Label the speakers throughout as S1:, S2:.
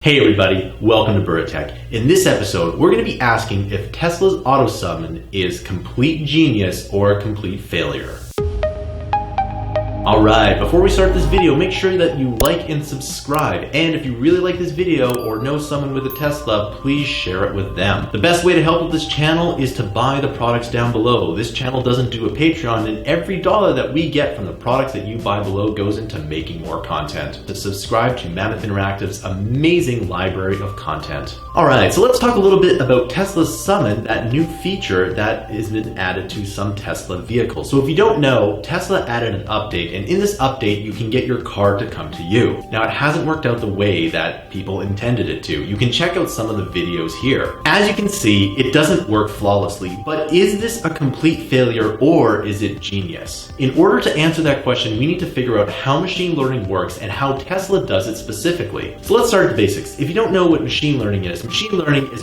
S1: Hey everybody, welcome to Bura Tech. In this episode, we're going to be asking if Tesla's auto summon is complete genius or a complete failure. Alright, before we start this video, make sure that you like and subscribe. And if you really like this video or know someone with a Tesla, please share it with them. The best way to help with this channel is to buy the products down below. This channel doesn't do a Patreon, and every dollar that we get from the products that you buy below goes into making more content. To subscribe to Mammoth Interactive's amazing library of content. Alright, so let's talk a little bit about Tesla's Summon, that new feature that has been added to some Tesla vehicles. So if you don't know, Tesla added an update, and in this update, you can get your car to come to you. Now, it hasn't worked out the way that people intended it to. You can check out some of the videos here. As you can see, it doesn't work flawlessly, but is this a complete failure or is it genius? In order to answer that question, we need to figure out how machine learning works and how Tesla does it specifically. So let's start at the basics. If you don't know what machine learning is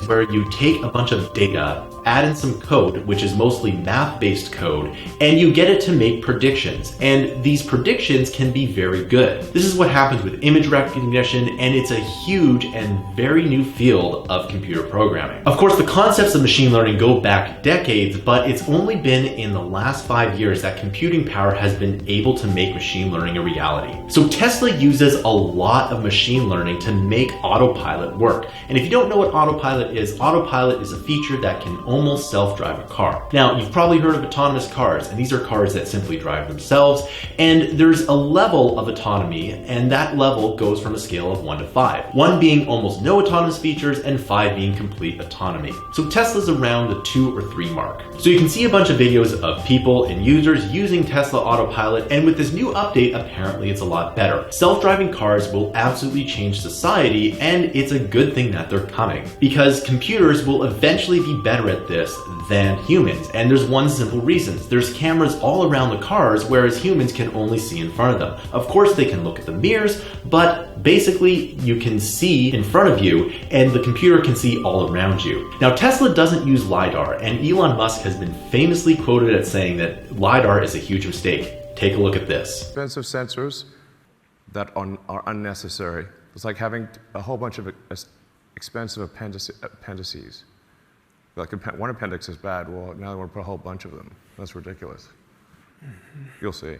S1: where you take a bunch of data, add in some code, which is mostly math-based code, and you get it to make predictions. And these predictions can be very good. This is what happens with image recognition, and it's a huge and very new field of computer programming. Of course, the concepts of machine learning go back decades, but it's only been in the last 5 years that computing power has been able to make machine learning a reality. So Tesla uses a lot of machine learning to make AutoPilot work. And if you don't know what AutoPilot is a feature that can almost self-drive a car. Now, you've probably heard of autonomous cars, and these are cars that simply drive themselves, and there's a level of autonomy, and that level goes from a scale of 1 to 5. 1 being almost no autonomous features, and 5 being complete autonomy. So Tesla's around the 2 or 3 mark. So you can see a bunch of videos of people and users using Tesla AutoPilot, and with this new update, apparently it's a lot better. Self-driving cars will absolutely change society, and it's a good thing that they're coming, because computers will eventually be better at this than humans, and there's one simple reason. There's cameras all around the cars, whereas humans can only see in front of them. Of course, they can look at the mirrors, but basically you can see in front of you, and the computer can see all around you. Now, Tesla doesn't use LiDAR, and Elon Musk has been famously quoted as saying that LiDAR is a huge mistake. Take a look at this.
S2: Expensive sensors that are unnecessary. It's like having a whole bunch of expensive appendices. Like one appendix is bad, well, now they want to put a whole bunch of them. That's ridiculous. You'll see.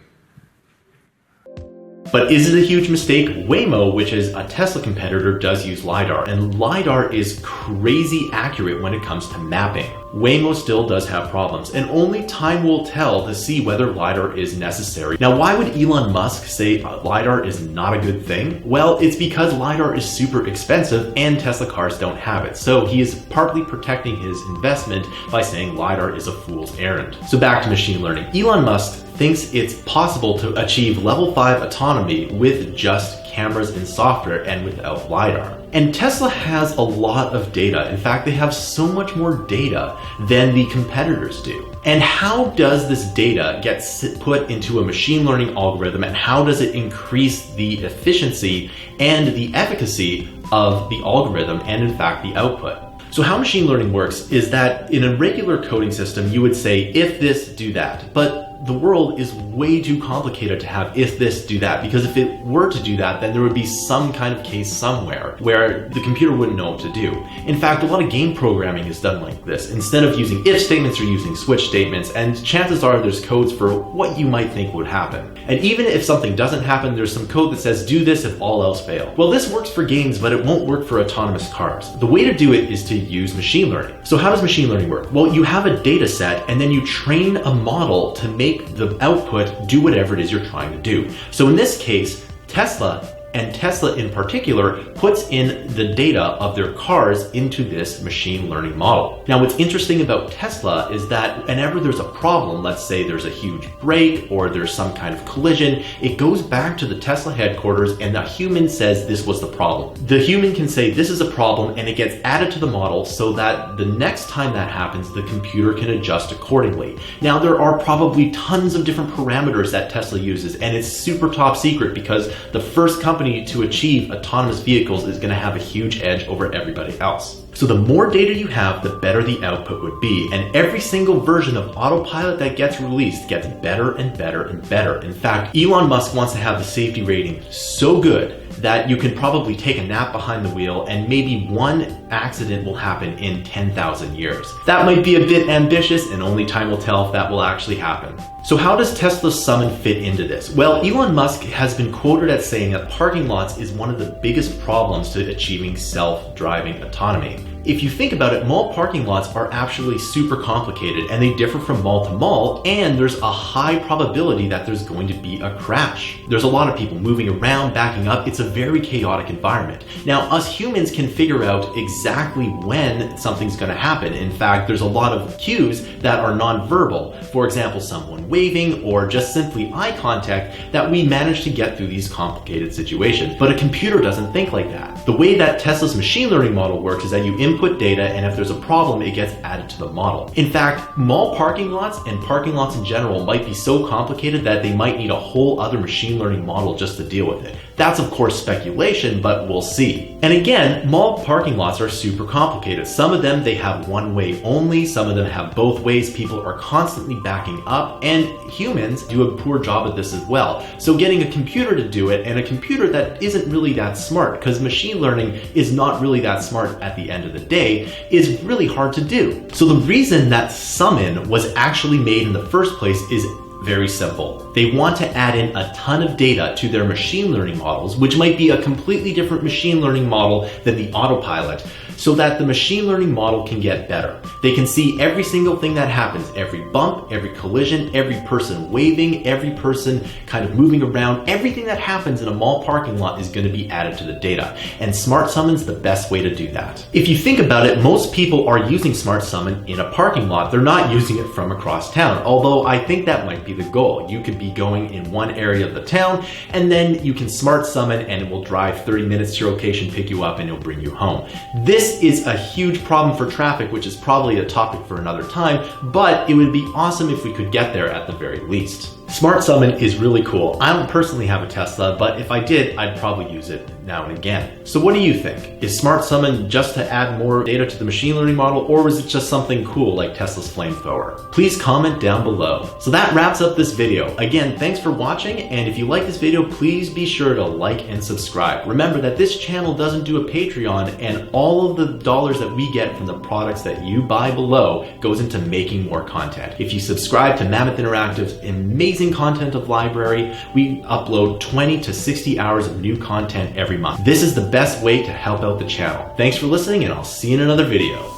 S1: But is it a huge mistake? Waymo, which is a Tesla competitor, does use LiDAR, and LiDAR is crazy accurate when it comes to mapping. Waymo still does have problems, and only time will tell to see whether LiDAR is necessary. Now, why would Elon Musk say LiDAR is not a good thing? Well, it's because LiDAR is super expensive and Tesla cars don't have it. So he is partly protecting his investment by saying LiDAR is a fool's errand. So back to machine learning. Elon Musk thinks it's possible to achieve level 5 autonomy with just cameras and software and without LiDAR. And Tesla has a lot of data. In fact, they have so much more data than the competitors do. And how does this data get put into a machine learning algorithm, and how does it increase the efficiency and the efficacy of the algorithm and, in fact, the output? So how machine learning works is that in a regular coding system, you would say, if this, do that. But the world is way too complicated to have if this, do that, because if it were to do that, then there would be some kind of case somewhere where the computer wouldn't know what to do. In fact, a lot of game programming is done like this. Instead of using if statements, you're using switch statements, and chances are there's codes for what you might think would happen. And even if something doesn't happen, there's some code that says do this if all else fails. Well, this works for games, but it won't work for autonomous cars. The way to do it is to use machine learning. So how does machine learning work? Well, you have a data set, and then you train a model to make the output do whatever it is you're trying to do. So in this case, Tesla, and Tesla in particular, puts in the data of their cars into this machine learning model. Now, what's interesting about Tesla is that whenever there's a problem, let's say there's a huge break or there's some kind of collision, it goes back to the Tesla headquarters and the human says this was the problem. The human can say this is a problem, and it gets added to the model so that the next time that happens, the computer can adjust accordingly. Now, there are probably tons of different parameters that Tesla uses, and it's super top secret because the first company to achieve autonomous vehicles is going to have a huge edge over everybody else. So the more data you have, the better the output would be. And every single version of AutoPilot that gets released gets better and better and better. In fact, Elon Musk wants to have the safety rating so good that you can probably take a nap behind the wheel and maybe one accident will happen in 10,000 years. That might be a bit ambitious, and only time will tell if that will actually happen. So how does Tesla's Summon fit into this? Well, Elon Musk has been quoted as saying that parking lots is one of the biggest problems to achieving self-driving autonomy. If you think about it, mall parking lots are actually super complicated and they differ from mall to mall, and there's a high probability that there's going to be a crash. There's a lot of people moving around, backing up. It's a very chaotic environment. Now, us humans can figure out exactly when something's going to happen. In fact, there's a lot of cues that are nonverbal. For example, someone waving or just simply eye contact, that we manage to get through these complicated situations. But a computer doesn't think like that. The way that Tesla's machine learning model works is that you input data, and if there's a problem, it gets added to the model. In fact, mall parking lots and parking lots in general might be so complicated that they might need a whole other machine learning model just to deal with it. That's of course speculation, but we'll see. And again, mall parking lots are super complicated. Some of them, they have one way only, some of them have both ways. People are constantly backing up, and humans do a poor job at this as well. So getting a computer to do it, and a computer that isn't really that smart, because machine learning is not really that smart at the end of the day, is really hard to do. So the reason that Summon was actually made in the first place is very simple. They want to add in a ton of data to their machine learning models, which might be a completely different machine learning model than the AutoPilot, so that the machine learning model can get better. They can see every single thing that happens, every bump, every collision, every person waving, every person kind of moving around. Everything that happens in a mall parking lot is going to be added to the data, and Smart Summon's the best way to do that. If you think about it, most people are using Smart Summon in a parking lot. They're not using it from across town, although I think that might be the goal. You could be going in one area of the town, and then you can Smart Summon and it will drive 30 minutes to your location, pick you up, and it'll bring you home. This is a huge problem for traffic, which is probably a topic for another time, but it would be awesome if we could get there at the very least. Smart Summon is really cool. I don't personally have a Tesla, but if I did, I'd probably use it now and again. So what do you think? Is Smart Summon just to add more data to the machine learning model, or was it just something cool like Tesla's flamethrower? Please comment down below. So that wraps up this video. Again, thanks for watching, and if you like this video, please be sure to like and subscribe. Remember that this channel doesn't do a Patreon, and all of the dollars that we get from the products that you buy below goes into making more content. If you subscribe to Mammoth Interactive's amazing content of library, we upload 20 to 60 hours of new content every month. This is the best way to help out the channel. Thanks for listening, and I'll see you in another video.